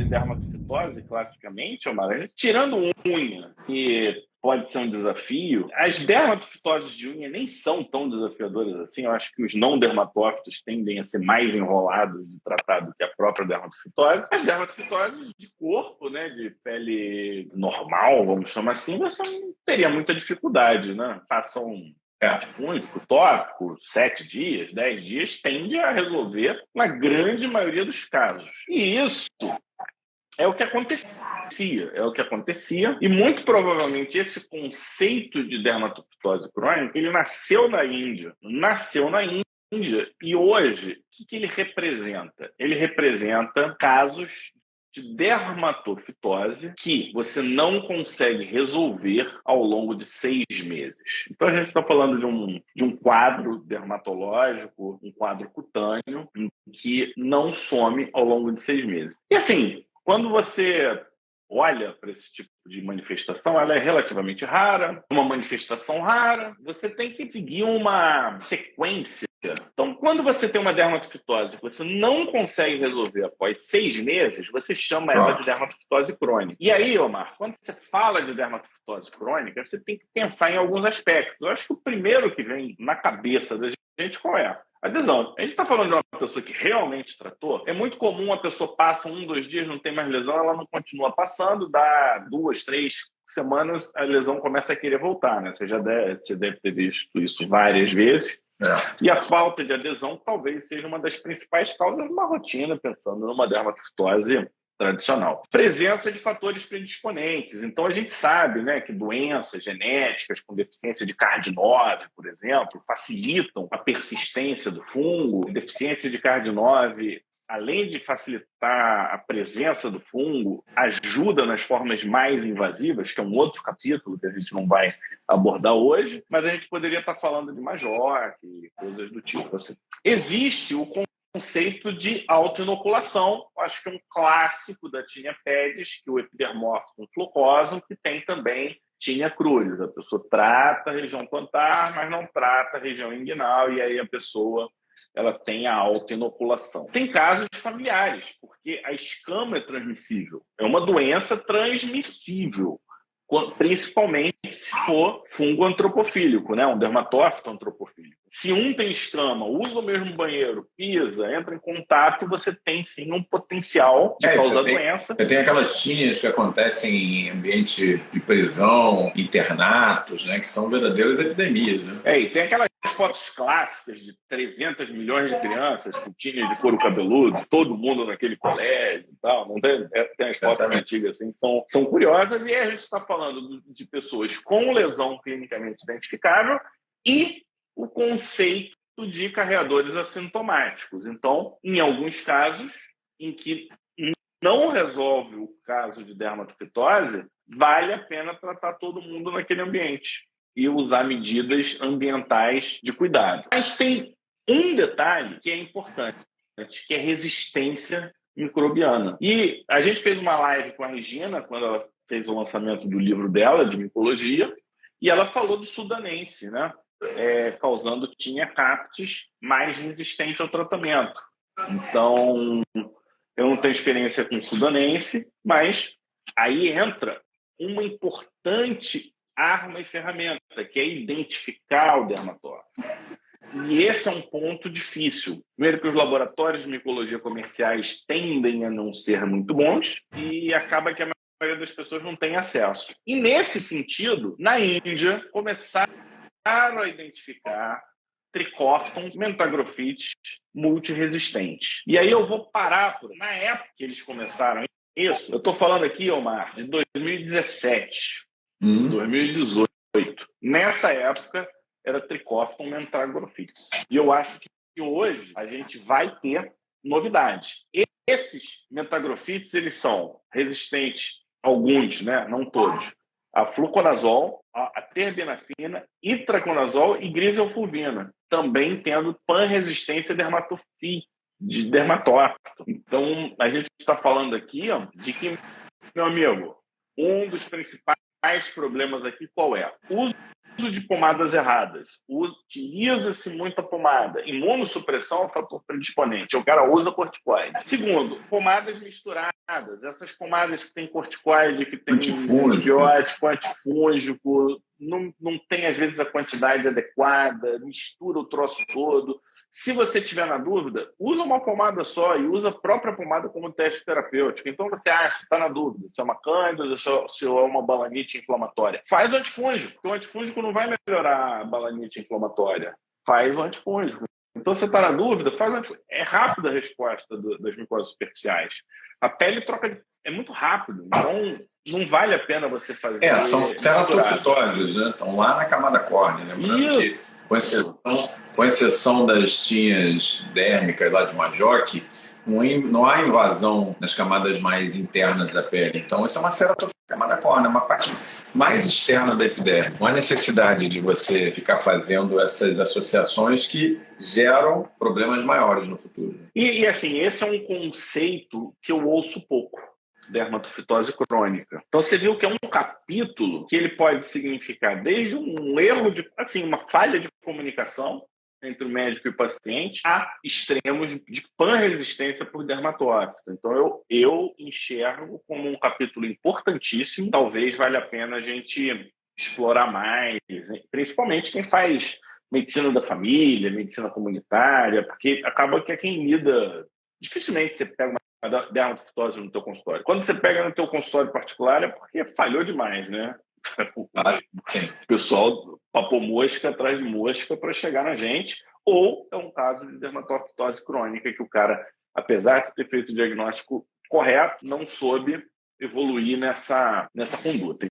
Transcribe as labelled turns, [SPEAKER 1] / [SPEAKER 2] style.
[SPEAKER 1] de dermatofitose, classicamente, Omar, tirando unha, que pode ser um desafio, as dermatofitoses de unha nem são tão desafiadoras assim. Eu acho que os não dermatófitos tendem a ser mais enrolados de tratar do que a própria dermatofitose. As dermatofitoses de corpo, né, de pele normal, vamos chamar assim, você não teria muita dificuldade, né? Passam único, tópico, 7 dias, 10 dias, tende a resolver na grande maioria dos casos. E isso é o que acontecia, e muito provavelmente esse conceito de dermatofitose crônica, ele nasceu na Índia, e hoje, o que ele representa? Ele representa casos de dermatofitose que você não consegue resolver ao longo de 6 meses. Então, a gente está falando de um quadro dermatológico, um quadro cutâneo, que não some ao longo de 6 meses. E assim, quando você olha para esse tipo de manifestação, ela é relativamente rara, uma manifestação rara, você tem que seguir uma sequência. Então, quando você tem uma dermatofitose que você não consegue resolver após 6 meses, você chama ela de dermatofitose crônica. E aí, Omar, quando você fala de dermatofitose crônica, você tem que pensar em alguns aspectos. Eu acho que o primeiro que vem na cabeça da gente, qual é? Adesão. A gente está falando de uma pessoa que realmente tratou. É muito comum a pessoa passa 1, 2 dias, não tem mais lesão, ela não continua passando, dá 2, 3 semanas, a lesão começa a querer voltar, né? Você deve ter visto isso várias vezes. E a falta de adesão talvez seja uma das principais causas de uma rotina, pensando numa dermatofitose tradicional. Presença de fatores predisponentes. Então, a gente sabe, né, que doenças genéticas com deficiência de CARD9, por exemplo, facilitam a persistência do fungo. Deficiência de CARD9, além de facilitar a presença do fungo, ajuda nas formas mais invasivas, que é um outro capítulo que a gente não vai abordar hoje, mas a gente poderia estar falando de Majorque e coisas do tipo. Assim. Existe o conceito de autoinoculação, acho que é um clássico da Tinea pedis, que o epidermófito com flocosum, que tem também Tinea cruris. A pessoa trata a região plantar, mas não trata a região inguinal, e aí a pessoa ela tem a autoinoculação. Tem casos familiares, porque a escama é transmissível. É uma doença transmissível, principalmente se for fungo antropofílico, né? Um dermatófito antropofílico. Se um tem escama, usa o mesmo banheiro, pisa, entra em contato, você tem sim um potencial de causar doença.
[SPEAKER 2] Você tem aquelas tinhas que acontecem em ambiente de prisão, internatos, né? Que são verdadeiras epidemias, né?
[SPEAKER 1] E tem aquelas fotos clássicas de 300 milhões de crianças com tinhas de couro cabeludo, todo mundo naquele colégio e tal. Não tem, tem as fotos antigas assim, são curiosas, e a gente está falando de pessoas com lesão clinicamente identificável e o conceito de carreadores assintomáticos. Então, em alguns casos em que não resolve o caso de dermatofitose, vale a pena tratar todo mundo naquele ambiente e usar medidas ambientais de cuidado. Mas tem um detalhe que é importante, que é resistência microbiana. E a gente fez uma live com a Regina, quando ela fez o lançamento do livro dela, de micologia, e ela falou do sudanense, né? Causando Tinea captis mais resistente ao tratamento. Então, eu não tenho experiência com sudanense, mas aí entra uma importante arma e ferramenta, que é identificar o dermatófito. E esse é um ponto difícil. Primeiro que os laboratórios de micologia comerciais tendem a não ser muito bons e acaba que a maioria das pessoas não tem acesso. E nesse sentido, na Índia, começaram a identificar tricófton, mentagrofites multiresistentes. E aí eu vou parar na época que eles começaram isso. Eu estou falando aqui, Omar, de 2017, 2018. Nessa época era tricófton mentagrofites. E eu acho que hoje a gente vai ter novidades. Esses mentagrofites, eles são resistentes, alguns, né? Não todos, a fluconazol, a terbinafina, itraconazol e griselfulvina, também tendo panresistência de dermatófito. Então, a gente está falando aqui de que, meu amigo, um dos principais problemas aqui qual é? O uso de pomadas erradas. Utiliza-se muita pomada. Imunossupressão é um fator predisponente. O cara usa corticoide. Segundo, pomadas misturadas essas pomadas que tem corticoide, que tem
[SPEAKER 2] Antifúngico.
[SPEAKER 1] antibiótico, antifúngico, não tem, às vezes, a quantidade adequada, mistura o troço todo. Se você tiver na dúvida, usa uma pomada só e usa a própria pomada como teste terapêutico. Então, você acha, está na dúvida, se é uma cândida, se é uma balanite inflamatória. Faz o antifúngico, porque o antifúngico não vai melhorar a balanite inflamatória. Faz o antifúngico. Então, você está na dúvida, faz antifúngico. É rápida a resposta das mucosas superficiais. A pele troca é muito rápido, então não vale a pena você fazer.
[SPEAKER 2] São ceratofitoses, né? Estão lá na camada córnea, lembrando que, com exceção das tinhas dérmicas lá de Majock, não há invasão nas camadas mais internas da pele. Então, isso é uma ceratofitose camada córnea, uma parte mais externa da epiderme. Não há necessidade de você ficar fazendo essas associações que geram problemas maiores no futuro.
[SPEAKER 1] E assim, esse é um conceito que eu ouço pouco. Dermatofitose crônica. Então você viu que é um capítulo que ele pode significar desde um erro uma falha de comunicação entre o médico e o paciente a extremos de panresistência por dermatófito. Então eu enxergo como um capítulo importantíssimo, talvez valha a pena a gente explorar mais, principalmente quem faz medicina da família, medicina comunitária, porque acaba que é quem lida. Dificilmente você pega uma dermatofitose no teu consultório. Quando você pega no teu consultório particular é porque falhou demais, né? O pessoal papou mosca atrás de mosca para chegar na gente, ou é um caso de dermatofitose crônica que o cara, apesar de ter feito o diagnóstico correto, não soube evoluir nessa conduta.